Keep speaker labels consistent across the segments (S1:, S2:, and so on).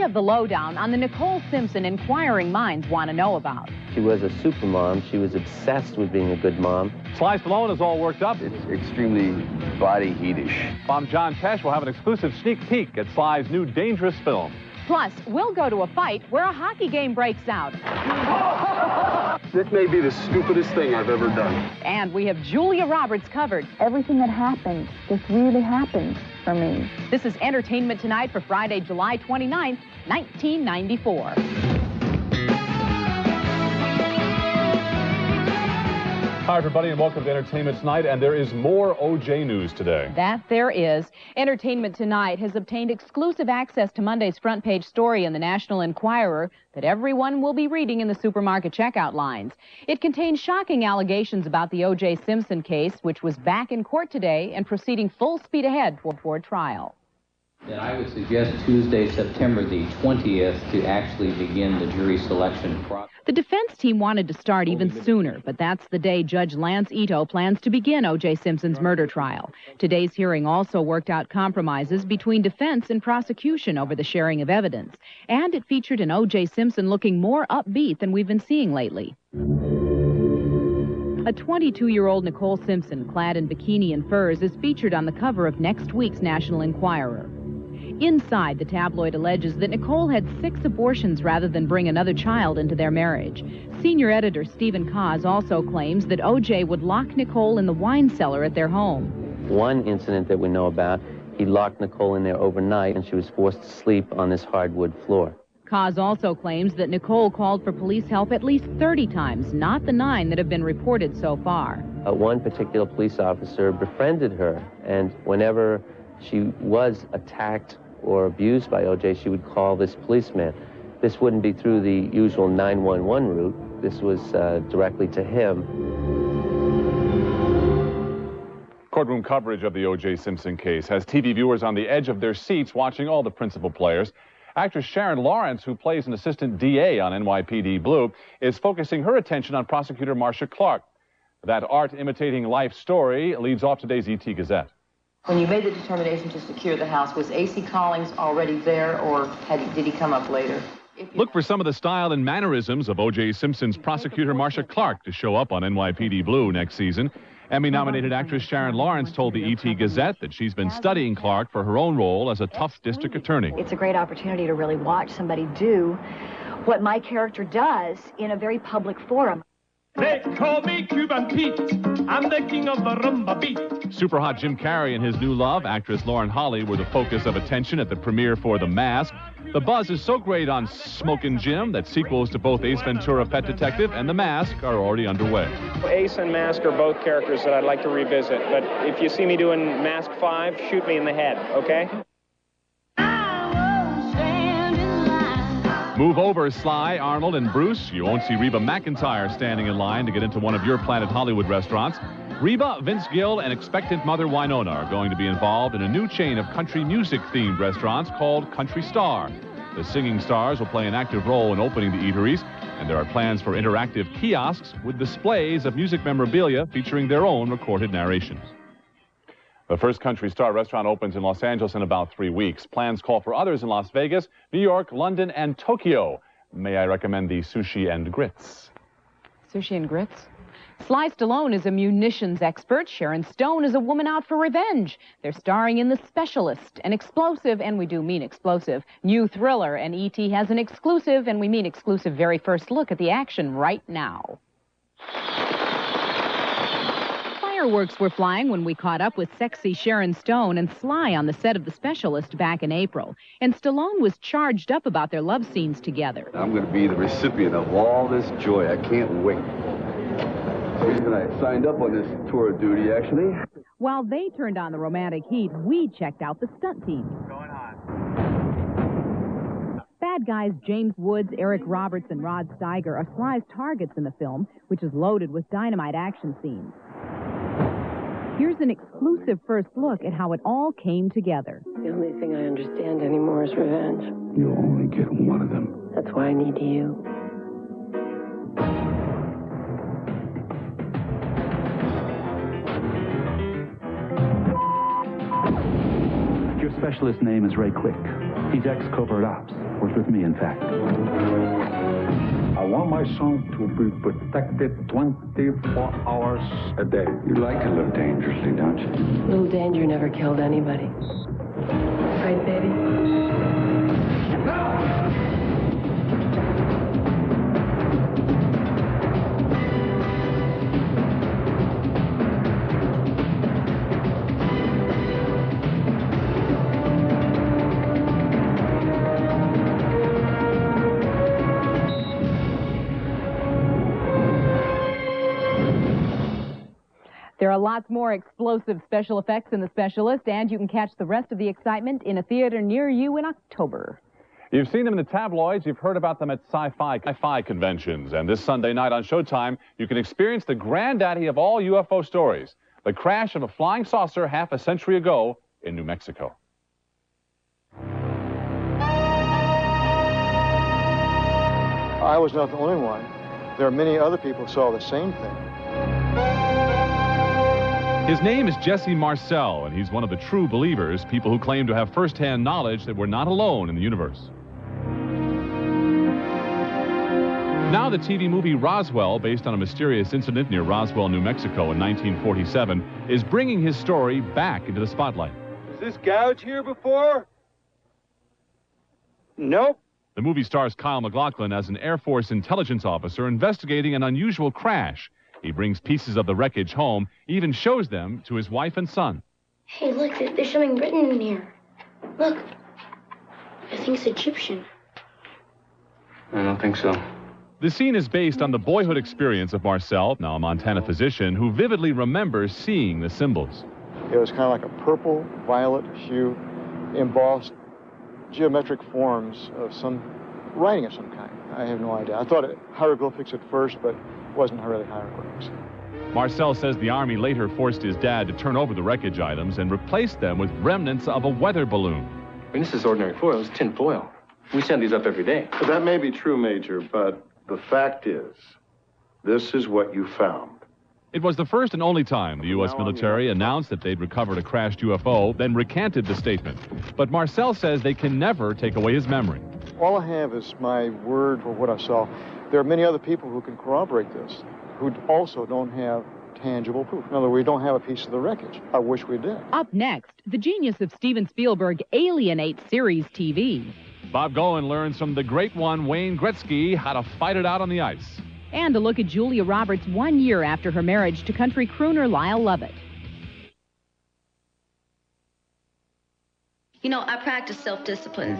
S1: have the lowdown on the Nicole Simpson inquiring minds want to know about.
S2: She was a super mom. She was obsessed with being a good mom.
S3: Sly Stallone is all worked up.
S4: It's extremely body heatish.
S3: Bomb John Tesh will have an exclusive sneak peek at Sly's new dangerous film.
S1: Plus, we'll go to a fight where a hockey game breaks out.
S4: This may be the stupidest thing I've ever done.
S1: And we have Julia Roberts covered.
S5: Everything that happened just really happened for me.
S1: This is Entertainment Tonight for Friday, July 29th, 1994.
S3: Hi, everybody, and welcome to Entertainment Tonight. And there is more O.J. news today.
S1: That there is. Entertainment Tonight has obtained exclusive access to Monday's front page story in the National Enquirer that everyone will be reading in the supermarket checkout lines. It contains shocking allegations about the O.J. Simpson case, which was back in court today and proceeding full speed ahead toward trial.
S6: Then I would suggest Tuesday, September the 20th, to actually begin the jury selection process.
S1: The defense team wanted to start even sooner, but that's the day Judge Lance Ito plans to begin O.J. Simpson's murder trial. Today's hearing also worked out compromises between defense and prosecution over the sharing of evidence, and it featured an O.J. Simpson looking more upbeat than we've been seeing lately. A 22-year-old Nicole Simpson, clad in bikini and furs, is featured on the cover of next week's National Enquirer. Inside, the tabloid alleges that Nicole had 6 abortions rather than bring another child into their marriage. Senior editor Stephen Kaz also claims that O.J. would lock Nicole in the wine cellar at their home.
S2: One incident that we know about, he locked Nicole in there overnight, and she was forced to sleep on this hardwood floor.
S1: Kaz also claims that Nicole called for police help at least 30 times, not the 9 that have been reported so far.
S2: One particular police officer befriended her, and whenever she was attacked or abused by O.J., she would call this policeman. This wouldn't be through the usual 911 route. This was directly to him.
S3: Courtroom coverage of the O.J. Simpson case has TV viewers on the edge of their seats watching all the principal players. Actress Sharon Lawrence, who plays an assistant DA on NYPD Blue, is focusing her attention on prosecutor Marcia Clark. That art-imitating life story leads off today's ET Gazette.
S7: When you made the determination to secure the house, was A.C. Collins already there, or did he come up later?
S3: Look for some of the style and mannerisms of O.J. Simpson's prosecutor Marcia Clark to show up on NYPD Blue next season. Emmy-nominated actress Sharon Lawrence told the ET Gazette that she's been studying Clark for her own role as a tough district attorney.
S5: It's a great opportunity to really watch somebody do what my character does in a very public forum.
S8: They call me Cuban Pete. I'm the king of the rumba beat.
S3: Super hot Jim Carrey and his new love, actress Lauren Holly, were the focus of attention at the premiere for The Mask. The buzz is so great on Smokin' Jim that sequels to both Ace Ventura: Pet Detective and The Mask are already underway.
S9: Ace and Mask are both characters that I'd like to revisit, but if you see me doing Mask 5, shoot me in the head, okay?
S3: Move over, Sly, Arnold, and Bruce. You won't see Reba McEntire standing in line to get into one of your Planet Hollywood restaurants. Reba, Vince Gill, and expectant mother Winona are going to be involved in a new chain of country music-themed restaurants called Country Star. The singing stars will play an active role in opening the eateries, and there are plans for interactive kiosks with displays of music memorabilia featuring their own recorded narrations. The first Country Star restaurant opens in Los Angeles in about 3 weeks. Plans call for others in Las Vegas, New York, London, and Tokyo. May I recommend the Sushi and Grits?
S1: Sushi and Grits? Sly Stallone is a munitions expert. Sharon Stone is a woman out for revenge. They're starring in The Specialist, an explosive, and we do mean explosive, new thriller. And E.T. has an exclusive, and we mean exclusive, very first look at the action right now. Fireworks were flying when we caught up with sexy Sharon Stone and Sly on the set of The Specialist back in April. And Stallone was charged up about their love scenes together.
S4: I'm going to be the recipient of all this joy. I can't wait. The reason I signed up on this tour of duty, actually.
S1: While they turned on the romantic heat, we checked out the stunt team.
S8: Going on.
S1: Bad guys James Woods, Eric Roberts, and Rod Steiger are Sly's targets in the film, which is loaded with dynamite action scenes. Here's an exclusive first look at how it all came together.
S10: The only thing I understand anymore is revenge.
S4: You only get one of them.
S10: That's why I need you.
S11: Your specialist name is Ray Quick. He's ex-covert ops. Works with me, in fact.
S12: I want my son to be protected 24 hours a day.
S4: You like to live dangerously, don't you?
S10: Little Danger never killed anybody. Right, baby?
S1: There are lots more explosive special effects in The Specialist, and you can catch the rest of the excitement in a theater near you in October.
S3: You've seen them in the tabloids. You've heard about them at sci-fi conventions. And this Sunday night on Showtime, you can experience the granddaddy of all UFO stories, the crash of a flying saucer half a century ago in New Mexico.
S13: I was not the only one. There are many other people who saw the same thing.
S3: His name is Jesse Marcel, and he's one of the true believers, people who claim to have first-hand knowledge that we're not alone in the universe. Now the TV movie Roswell, based on a mysterious incident near Roswell, New Mexico in 1947, is bringing his story back into the spotlight.
S13: Was this gouge here before? Nope.
S3: The movie stars Kyle MacLachlan as an Air Force intelligence officer investigating an unusual crash. He brings pieces of the wreckage home, even shows them to his wife and son.
S14: Hey, look, there's something written in here. Look, I think it's Egyptian.
S2: I don't think so.
S3: The scene is based on the boyhood experience of Marcel, now a Montana physician, who vividly remembers seeing the symbols.
S13: It was kind of like a purple, violet hue, embossed geometric forms of some writing of some kind. I have no idea. I thought it hieroglyphics at first, but it wasn't really hieroglyphics.
S3: Marcel says the Army later forced his dad to turn over the wreckage items and replace them with remnants of a weather balloon.
S2: I mean, this is ordinary foil. It's tin foil. We send these up every day.
S15: That may be true, Major, but the fact is, this is what you found.
S3: It was the first and only time the U.S. military announced that they'd recovered a crashed UFO, then recanted the statement. But Marcel says they can never take away his memory.
S13: All I have is my word for what I saw. There are many other people who can corroborate this, who also don't have tangible proof. In other words, we don't have a piece of the wreckage. I wish we did.
S1: Up next, the genius of Steven Spielberg alienates series TV.
S3: Bob Goen learns from the great one, Wayne Gretzky, how to fight it out on the ice.
S1: And a look at Julia Roberts 1 year after her marriage to country crooner Lyle Lovett.
S14: You know, I practice self-discipline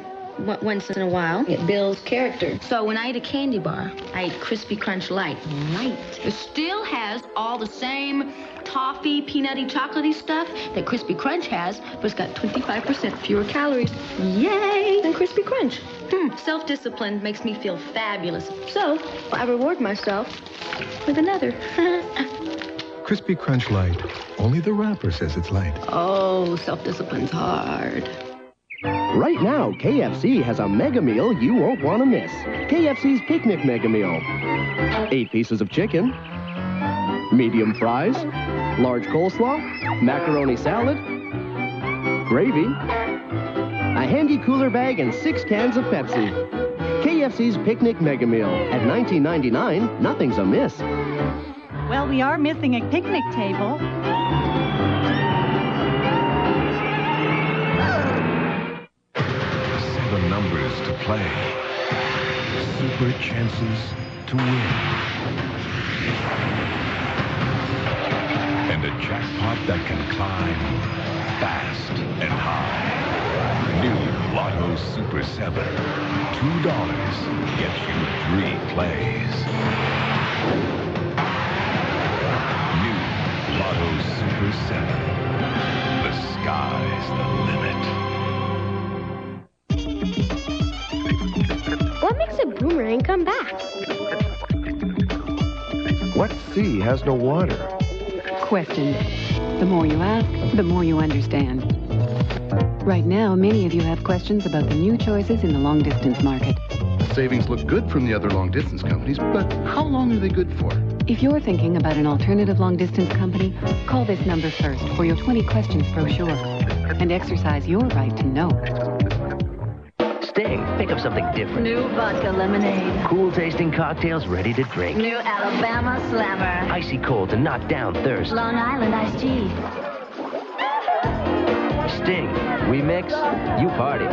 S14: once in a while. It builds character. So when I eat a candy bar, I eat Crispy Crunch Light. Light. It still has all the same toffee, peanutty, chocolatey stuff that Crispy Crunch has, but it's got 25% fewer calories. Yay! Than Crispy Crunch. Self-discipline makes me feel fabulous. So I reward myself with another.
S16: Crispy Crunch Light. Only the wrapper says it's light.
S14: Oh, self-discipline's hard.
S17: Right now, KFC has a mega meal you won't want to miss. KFC's Picnic Mega Meal. 8 pieces of chicken, medium fries, large coleslaw, macaroni salad, gravy, a handy cooler bag, and 6 cans of Pepsi. KFC's Picnic Mega Meal. At $19.99, nothing's amiss.
S18: Well, we are missing a picnic table.
S16: 7 numbers to play. Super chances to win. And a jackpot that can climb fast and high. New Lotto Super 7. $2 gets you 3 plays. New Lotto Super 7. The sky's the limit.
S14: What makes a boomerang come back?
S16: What sea has no water?
S10: Questions. The more you ask, the more you understand. Right now, many of you have questions about the new choices in the long-distance market.
S19: Savings look good from the other long-distance companies, but how long are they good for?
S10: If you're thinking about an alternative long-distance company, call this number first for your 20 questions brochure and exercise your right to know.
S20: Sting, think of something different.
S14: New vodka lemonade.
S20: Cool tasting cocktails ready to drink.
S14: New Alabama Slammer.
S20: Icy cold to knock down thirst.
S14: Long Island iced tea.
S20: Sting, we mix, you party.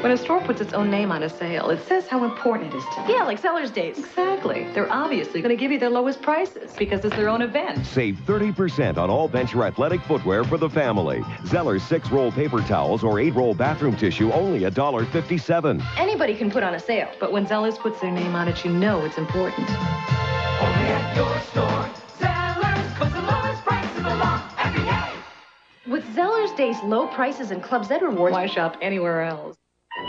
S7: When a store puts its own name on a sale, it says how important it is to them.
S18: Yeah, like Seller's Days.
S7: Exactly. They're obviously going to give you their lowest prices because it's their own event.
S21: Save 30% on all Venture athletic footwear for the family. Zeller's 6-roll paper towels or 8-roll bathroom tissue, only $1.57.
S7: Anybody can put on a sale, but when Zellers puts their name on it, you know it's important.
S22: Only at your store. Zellers puts the lowest prices along every day.
S7: With Zeller's Days low prices and Club Z rewards, why shop anywhere else?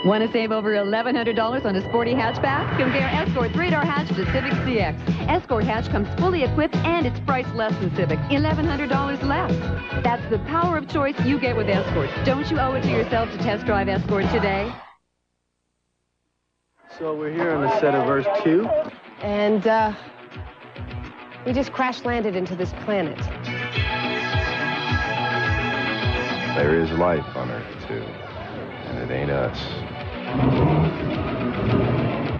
S1: Want to save over $1,100 on a sporty hatchback? Compare Escort 3-door hatch to Civic CX. Escort hatch comes fully equipped and it's priced less than Civic, $1,100 less. That's the power of choice you get with Escort. Don't you owe it to yourself to test drive Escort today?
S23: So we're here on the set of Earth 2.
S24: And we just crash landed into this planet.
S25: There is life on Earth 2, and it ain't us.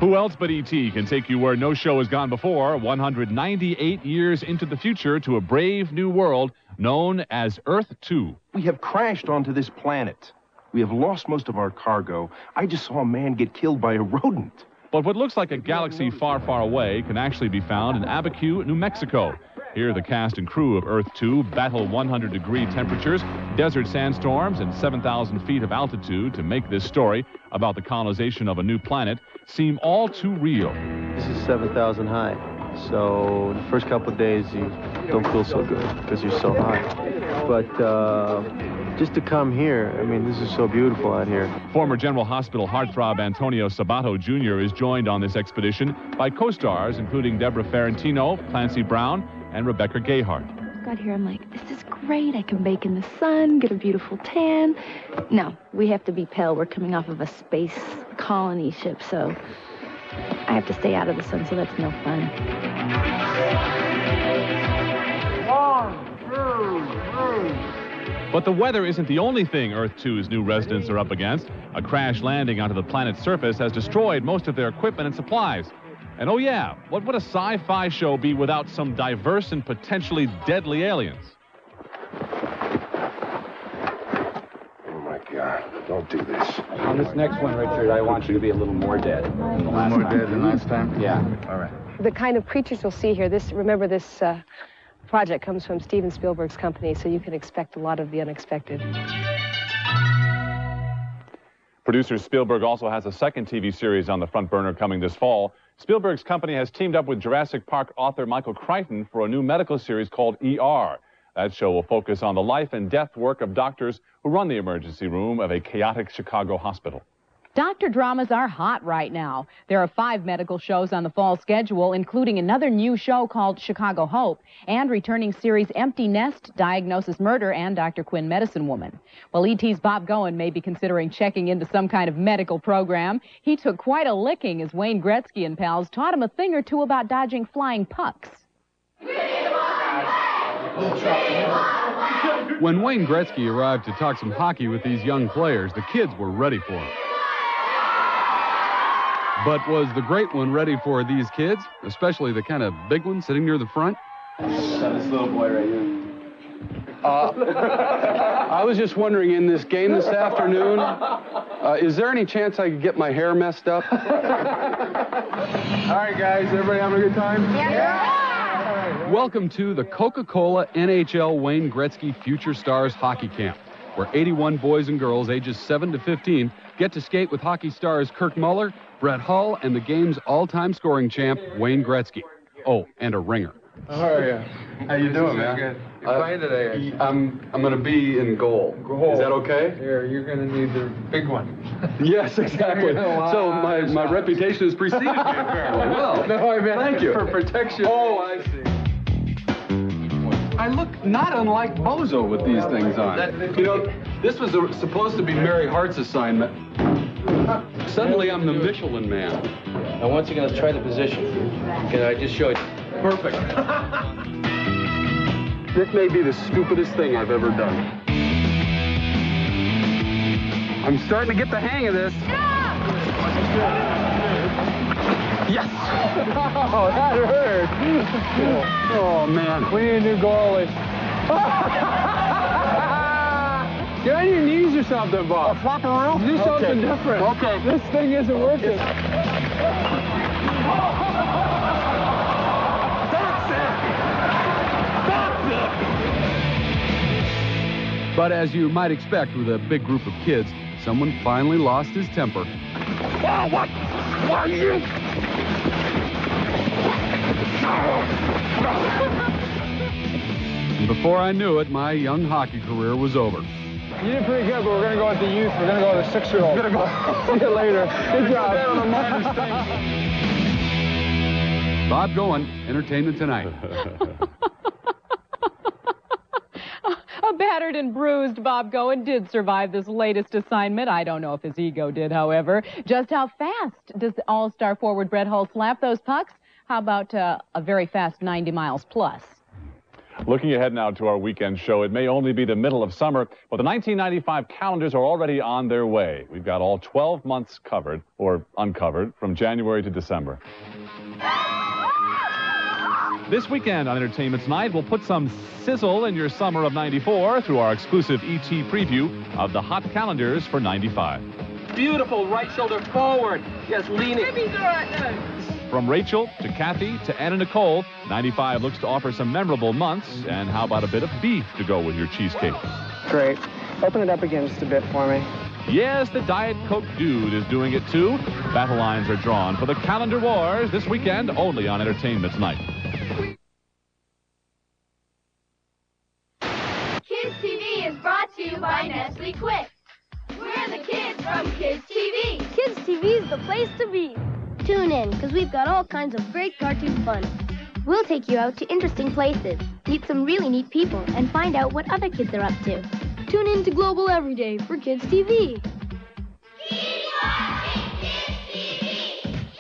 S3: Who else but E.T. can take you where no show has gone before, 198 years into the future, to a brave new world known as Earth 2.
S26: We have crashed onto this planet. We have lost most of our cargo. I just saw a man get killed by a rodent.
S3: But what looks like a galaxy far, far away can actually be found in Abiquiu, New Mexico. Here, the cast and crew of Earth 2 battle 100-degree temperatures, desert sandstorms, and 7,000 feet of altitude to make this story about the colonization of a new planet seem all too real.
S23: This is 7,000 high. So the first couple of days, you don't feel so good because you're so high. But just to come here, I mean, this is so beautiful out here.
S3: Former General Hospital heartthrob Antonio Sabato Jr. is joined on this expedition by co-stars including Deborah Ferrantino, Clancy Brown, and Rebecca Gayheart.
S27: Got here, I'm like, this is great. I can bake in the sun, get a beautiful tan. No, we have to be pale. We're coming off of a space colony ship, so I have to stay out of the sun, so that's no fun.
S23: 1, 2, 3.
S3: But the weather isn't the only thing Earth 2's new residents are up against. A crash landing onto the planet's surface has destroyed most of their equipment and supplies. And oh yeah, what would a sci-fi show be without some diverse and potentially deadly aliens?
S25: Oh my God, don't do this.
S28: On this next one, Richard, I want you to be a little more dead.
S23: A little more dead than last time?
S28: Yeah.
S23: All right.
S24: The kind of creatures you'll see here, remember this project comes from Steven Spielberg's company, so you can expect a lot of the unexpected.
S3: Producer Spielberg also has a second TV series on the front burner coming this fall. Spielberg's company has teamed up with Jurassic Park author Michael Crichton for a new medical series called ER. That show will focus on the life and death work of doctors who run the emergency room of a chaotic Chicago hospital.
S1: Doctor dramas are hot right now. There are 5 medical shows on the fall schedule, including another new show called Chicago Hope and returning series Empty Nest, Diagnosis Murder, and Dr. Quinn, Medicine Woman. Well, E.T.'s Bob Goen may be considering checking into some kind of medical program. He took quite a licking as Wayne Gretzky and pals taught him a thing or two about dodging flying pucks.
S29: When Wayne Gretzky arrived to talk some hockey with these young players, the kids were ready for him. But was the great one ready for these kids, especially the kind of big one sitting near the front?
S28: This little boy right here.
S29: I was just wondering, in this game this afternoon, is there any chance I could get my hair messed up?
S23: All right, guys, everybody having a good time?
S24: Yeah.
S29: Welcome to the Coca-Cola NHL Wayne Gretzky Future Stars Hockey Camp, where 81 boys and girls ages 7 to 15 get to skate with hockey stars Kirk Muller, Brett Hull, and the game's all-time scoring champ, Wayne Gretzky. Oh, and a ringer.
S23: How are you? How you doing, man? Good. You're playing today.
S29: I'm going to be in goal. Is that okay?
S23: Here, you're going to need the big one.
S29: Yes, exactly. So my reputation has preceded me, apparently. Well,
S23: no, I meant
S29: thank you.
S23: For protection.
S29: Oh, I see. I look not unlike Bozo with these things on. You know, this was supposed to be Mary Hart's assignment. Suddenly, I'm the Michelin Man.
S2: Now, once you're going to try the position, can I just show you?
S29: Perfect. This may be the stupidest thing I've ever done. I'm starting to get the hang of this. Yes! Oh, that hurt. Oh, man. We need a new goalie. Get on your knees or something, Bob. Flop around? Do something different. Okay. This thing isn't working. But as you might expect with a big group of kids, someone finally lost his temper.
S22: What? What are you?
S29: And before I knew it, my young hockey career was over.
S28: You did pretty good, but we're going to go with the youth. We're going to go with the 6-year-old.
S29: We're gonna
S28: go. See you later. Good job.
S29: Bob Goen, Entertainment Tonight.
S1: A battered and bruised Bob Goen did survive this latest assignment. I don't know if his ego did, however. Just how fast does the all-star forward Brett Hull slap those pucks? How about a very fast 90 miles plus?
S3: Looking ahead now to our weekend show, it may only be the middle of summer, but the 1995 calendars are already on their way. We've got all 12 months covered, or uncovered, from January to December. This weekend on Entertainment Tonight, we'll put some sizzle in your summer of 94 through our exclusive ET preview of the hot calendars for 95.
S4: Beautiful right shoulder forward. Yes, leaning.
S3: From Rachel to Kathy to Anna Nicole, 95 looks to offer some memorable months. And how about a bit of beef to go with your cheesecake?
S5: Great. Open it up again just a bit for me.
S3: Yes, the Diet Coke dude is doing it too. Battle lines are drawn for the Calendar Wars this weekend only on Entertainment Tonight.
S6: Kids TV is brought to you by Nestle Quick. We're the kids from Kids TV.
S8: Kids TV is the place to be. Tune in, because we've got all kinds of great cartoon fun. We'll take you out to interesting places, meet some really neat people, and find out what other kids are up to. Tune in to Global Every Day for Kids TV.
S6: Keep watching Kids TV.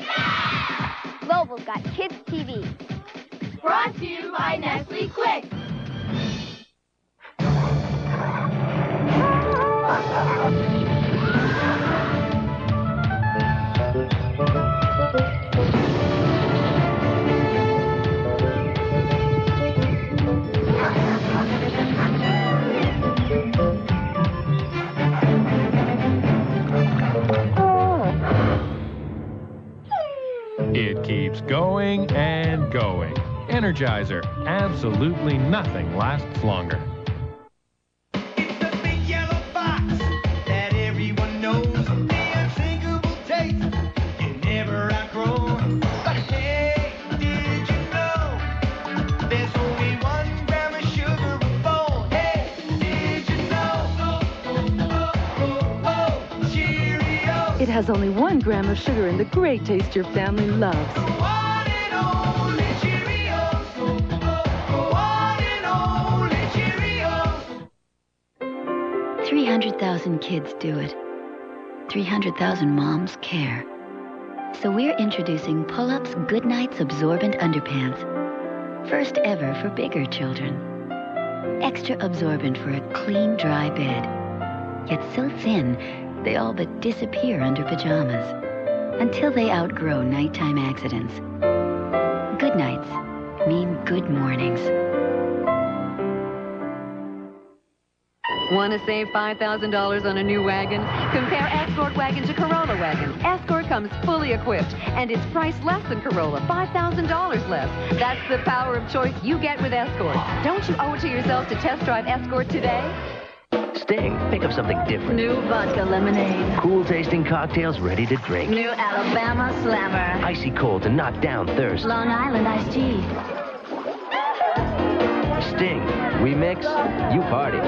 S6: Yeah!
S8: Global's got Kids TV.
S6: Brought to you by Nestle Quick.
S9: It keeps going and going. Energizer. Absolutely nothing lasts longer.
S11: It has only 1 gram of sugar and the great taste your family loves.
S12: 300,000 kids do it. 300,000 moms care. So we're introducing Pull-Ups Good Nights Absorbent Underpants. First ever for bigger children. Extra absorbent for a clean, dry bed. Yet so thin, they all but disappear under pajamas. Until they outgrow nighttime accidents. Good nights mean good mornings.
S13: Want to save $5,000 on a new wagon? Compare Escort wagon to Corolla wagon. Escort comes fully equipped, and it's priced less than Corolla, $5,000 less. That's the power of choice you get with Escort. Don't you owe it to yourself to test drive Escort today?
S20: Sting, think of something different.
S13: New vodka lemonade.
S20: Cool-tasting cocktails ready to drink.
S13: New Alabama Slammer.
S20: Icy cold to knock down thirst.
S13: Long Island iced tea.
S20: Sting, we mix, you party.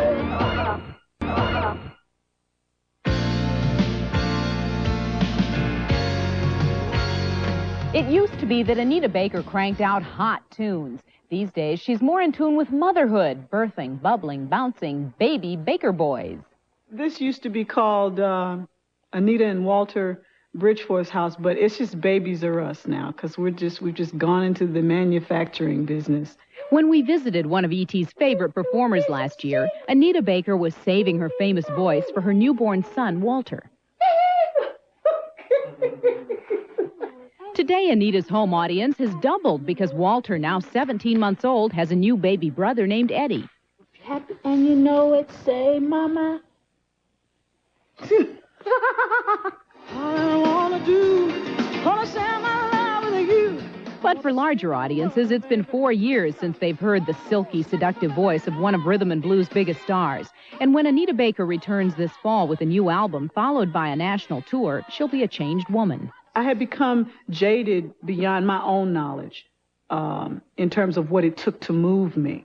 S1: It used to be that Anita Baker cranked out hot tunes. These days, she's more in tune with motherhood, birthing, bubbling, bouncing, baby Baker boys.
S15: This used to be called Anita and Walter Bridgeforth's house, but it's just Babies Are Us now, because we've just gone into the manufacturing business.
S1: When we visited one of E.T.'s favorite performers last year, Anita Baker was saving her famous voice for her newborn son, Walter. Today, Anita's home audience has doubled because Walter, now 17 months old, has a new baby brother named Eddie.
S7: And you know it, say, Mama.
S15: All I wanna do, wanna share my love with you.
S1: But for larger audiences, it's been 4 years since they've heard the silky, seductive voice of one of rhythm and blues' biggest stars. And when Anita Baker returns this fall with a new album, followed by a national tour, she'll be a changed woman.
S15: I had become jaded beyond my own knowledge in terms of what it took to move me.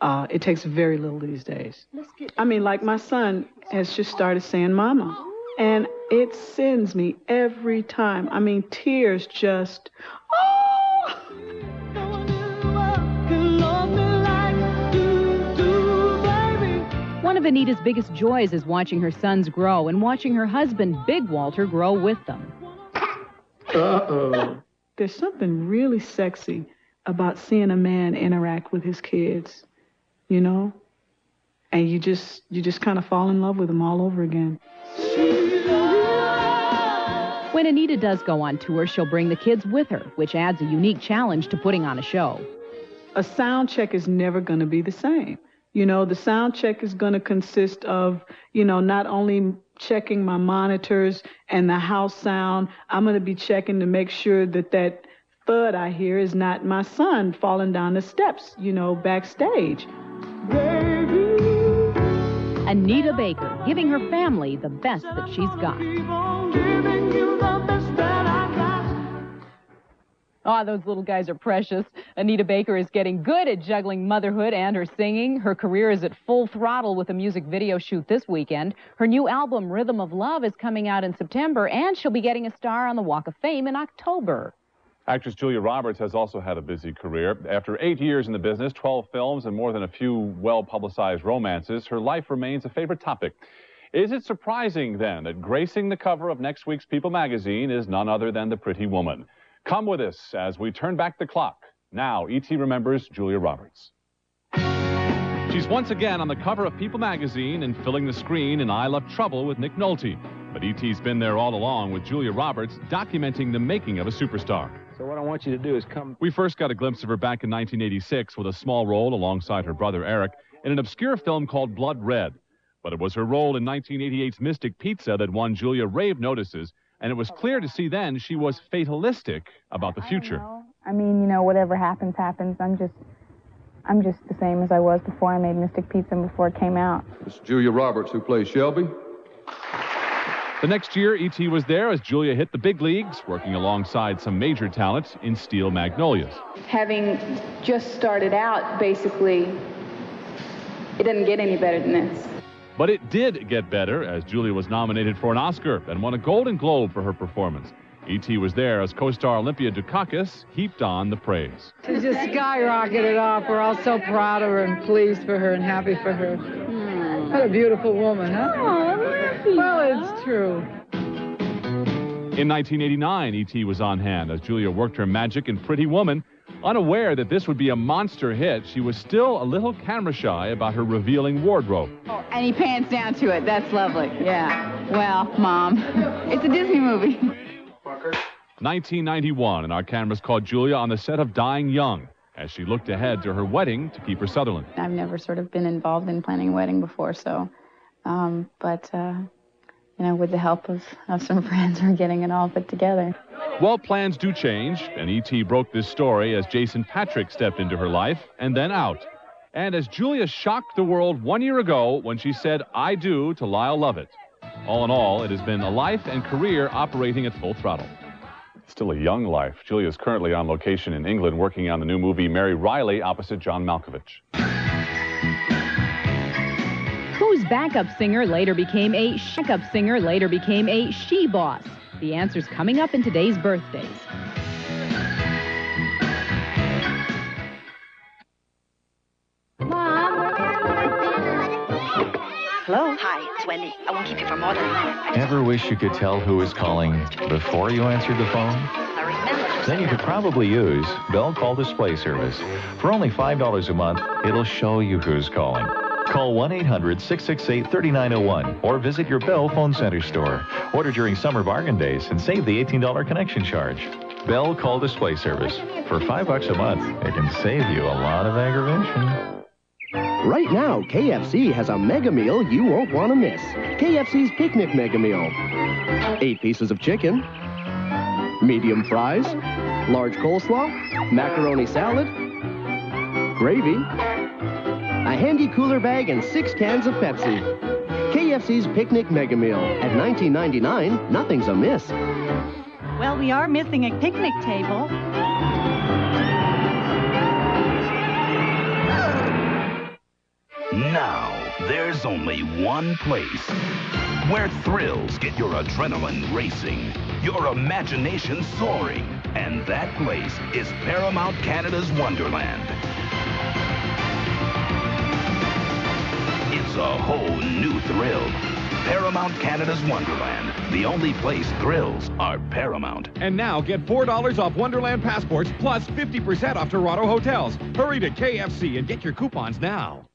S15: It takes very little these days. I mean, like my son has just started saying Mama, and it sends me every time. I mean, tears just, oh!
S1: One of Anita's biggest joys is watching her sons grow and watching her husband, Big Walter, grow with them.
S15: Uh-oh. There's something really sexy about seeing a man interact with his kids, you know? And you just kind of fall in love with them all over again.
S1: When Anita does go on tour, she'll bring the kids with her, which adds a unique challenge to putting on a show.
S15: A sound check is never going to be the same. You know, the sound check is going to consist of, you know, not only checking my monitors and the house sound, I'm going to be checking to make sure that that thud I hear is not my son falling down the steps, you know, backstage. Baby.
S1: Anita Baker, giving her family the best that she's got. Oh, those little guys are precious. Anita Baker is getting good at juggling motherhood and her singing. Her career is at full throttle with a music video shoot this weekend. Her new album, Rhythm of Love, is coming out in September, and she'll be getting a star on the Walk of Fame in October.
S3: Actress Julia Roberts has also had a busy career. After 8 years in the business, 12 films, and more than a few well-publicized romances, her life remains a favorite topic. Is it surprising, then, that gracing the cover of next week's People magazine is none other than the pretty woman? Come with us as we turn back the clock. Now, E.T. remembers Julia Roberts. She's once again on the cover of People magazine and filling the screen in I Love Trouble with Nick Nolte. But E.T.'s been there all along with Julia Roberts, documenting the making of a superstar.
S28: So what I want you to do is come...
S3: We first got a glimpse of her back in 1986 with a small role alongside her brother Eric in an obscure film called Blood Red. But it was her role in 1988's Mystic Pizza that won Julia rave notices, and it was clear to see then she was fatalistic about the future.
S27: I mean, you know, whatever happens, happens. I'm just the same as I was before I made Mystic Pizza and before it came out.
S10: It's Julia Roberts who plays Shelby.
S3: The next year, E.T. was there as Julia hit the big leagues, working alongside some major talent in Steel Magnolias.
S27: Having just started out, basically, it doesn't get any better than this.
S3: But it did get better as Julia was nominated for an Oscar and won a Golden Globe for her performance. E.T. was there as co-star Olympia Dukakis heaped on the praise.
S14: She just skyrocketed off. We're all so proud of her and pleased for her and happy for her. What a beautiful woman, huh? Oh, well, it's true.
S3: In 1989, E.T. was on hand as Julia worked her magic in Pretty Woman. Unaware that this would be a monster hit, she was still a little camera shy about her revealing wardrobe.
S27: Oh, and he pants down to it. That's lovely. Yeah. Well, Mom, it's a Disney movie.
S3: 1991, and our cameras caught Julia on the set of Dying Young as she looked ahead to her wedding to Kiefer Sutherland.
S27: I've never sort of been involved in planning a wedding before, so, you know, with the help of some friends, we're getting it all put together.
S3: Well, plans do change, and E.T. broke this story as Jason Patrick stepped into her life and then out. And as Julia shocked the world 1 year ago when she said, "I do" to Lyle Lovett. All in all, it has been a life and career operating at full throttle. Still a young life. Julia is currently on location in England working on the new movie Mary Riley opposite John Malkovich.
S1: Whose backup singer later became a she-boss? The answer's coming up in today's birthdays.
S16: Hello? Hi, it's Wendy. I won't keep you for more than a minute.
S17: Ever wish you could tell who is calling before you answered the phone?
S16: I remember
S2: then you could probably use Bell Call Display Service. For only $5 a month, it'll show you who's calling. Call 1-800-668-3901 or visit your Bell Phone Center store. Order during summer bargain days and save the $18 connection charge. Bell Call Display Service. For $5 a month, it can save you a lot of aggravation.
S17: Right now, KFC has a mega meal you won't want to miss. KFC's Picnic Mega Meal. 8 pieces of chicken, medium fries, large coleslaw, macaroni salad, gravy, a handy cooler bag, and 6 cans of Pepsi. KFC's Picnic Mega Meal. At $19.99, nothing's amiss.
S18: Well, we are missing a picnic table.
S19: Now, there's only one place where thrills get your adrenaline racing, your imagination soaring, and that place is Paramount Canada's Wonderland. It's a whole new thrill. Paramount Canada's Wonderland, the only place thrills are paramount.
S21: And now get $4 off Wonderland passports plus 50% off Toronto hotels. Hurry to KFC and get your coupons now.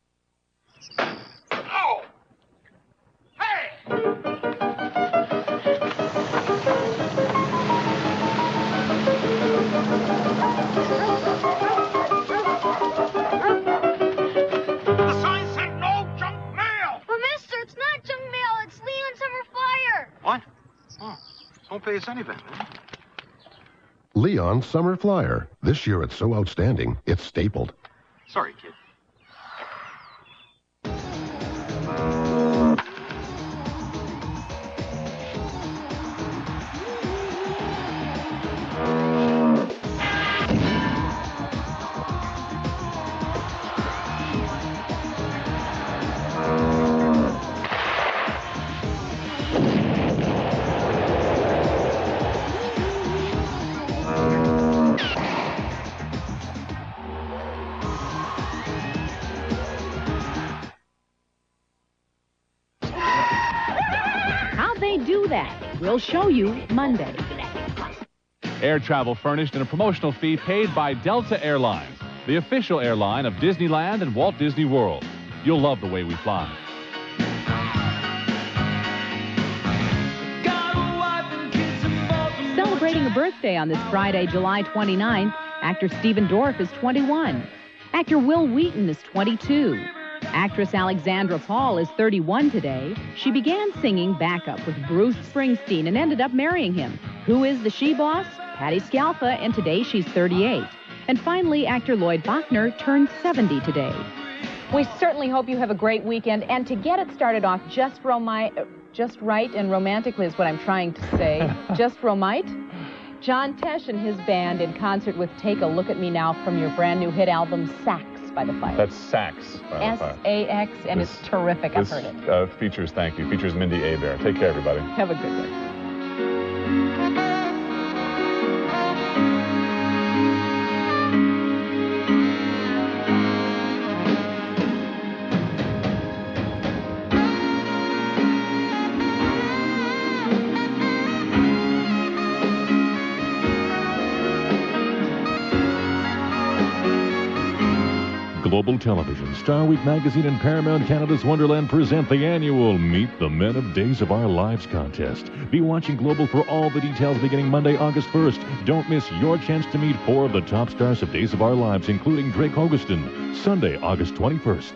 S22: Oh! Hey! The sign said no junk mail!
S8: But mister, it's not junk mail. It's Leon Summer Flyer.
S23: What? Oh, don't pay us anything, man.
S24: Leon Summer Flyer. This year it's so outstanding, it's stapled.
S23: Sorry, kid.
S1: How'd they do that? We'll show you Monday.
S3: Air travel furnished and a promotional fee paid by Delta Airlines, the official airline of Disneyland and Walt Disney World. You'll love the way we fly.
S1: Celebrating a birthday on this Friday, July 29th, actor Stephen Dorff is 21. Actor Will Wheaton is 22. Actress Alexandra Paul is 31 today. She began singing backup with Bruce Springsteen and ended up marrying him. Who is the she-boss? Patti Scialfa, and today she's 38. And finally, actor Lloyd Bachner turned 70 today.
S25: We certainly hope you have a great weekend. And to get it started off just right and romantically is what I'm trying to say. Just romite. John Tesh and his band in concert with Take a Look at Me Now from your brand new hit album, Sax by the Fire.
S3: That's Sax by the Fire.
S25: S-A-X, and it's terrific. I've heard it.
S3: Features Mindy Abair. Take care, everybody.
S25: Have a good one.
S26: Global Television, Star Week Magazine, and Paramount Canada's Wonderland present the annual Meet the Men of Days of Our Lives contest. Be watching Global for all the details beginning Monday, August 1st. Don't miss your chance to meet 4 of the top stars of Days of Our Lives, including Drake Hogestyn, Sunday, August 21st.